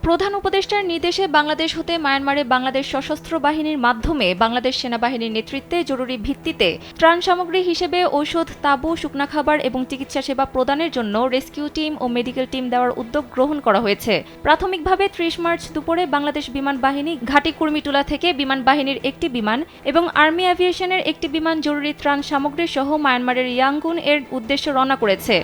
প্রধান উপদেষ্টার নির্দেশে বাংলাদেশ হতে মায়ানমারে বাংলাদেশ সশস্ত্র বাহিনীর মাধ্যমে বাংলাদেশ সেনাবাহিনীর নেতৃত্বে জরুরি ভিত্তিতে ত্রাণ সামগ্রী হিসেবে ঔষধ, তাঁবু, শুকনা খাবার এবং চিকিৎসা সেবা প্রদানের জন্য রেস্কিউ টিম ও মেডিকেল টিম দেওয়ার উদ্যোগ গ্রহণ করা হয়েছে। প্রাথমিকভাবে ৩০ মার্চ দুপুরে বাংলাদেশ বিমান বাহিনী ঘাঁটি কুর্মিটোলা থেকে বিমান বাহিনীর একটি বিমান এবং আর্মি অ্যাভিয়েশনের একটি বিমান জরুরি ত্রাণ সামগ্রী সহ মায়ানমারের ইয়াঙ্গুন এর উদ্দেশ্যে রওনা করেছে।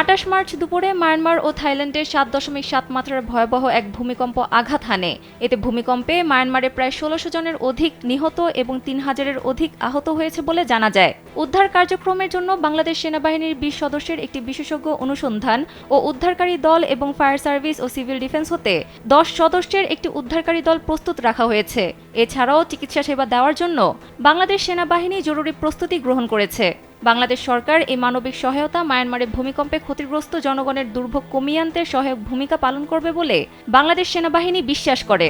২৮ মার্চ দুপুরে মায়ানমার ও থাইল্যান্ডে ৭.৭ মাত্রার ভয়াবহ এক ভূমিকম্প আঘাত হানে। এতে ভূমিকম্পে মায়ানমারে প্রায় ১৬০০ জনের অধিক নিহত এবং ৩,০০০-এর অধিক আহত হয়েছে বলে জানা যায়। উদ্ধার কার্যক্রমের জন্য বাংলাদেশ সেনাবাহিনীর ২০ সদস্যের একটি বিশেষজ্ঞ অনুসন্ধান ও উদ্ধারকারী দল এবং ফায়ার সার্ভিস ও সিভিল ডিফেন্স হতে ১০ সদস্যের একটি উদ্ধারকারী দল প্রস্তুত রাখা হয়েছে। এছাড়াও চিকিৎসা সেবা দেওয়ার জন্য বাংলাদেশ সেনাবাহিনী জরুরি প্রস্তুতি গ্রহণ করেছে। বাংলাদেশ সরকার এই মানবিক সহায়তা মায়ানমারে ভূমিকম্পে ক্ষতিগ্রস্ত জনগণের দুর্ভোগ কমিয়ে আনতে সহায়ক ভূমিকা পালন করবে বলে বাংলাদেশ সেনাবাহিনী বিশ্বাস করে।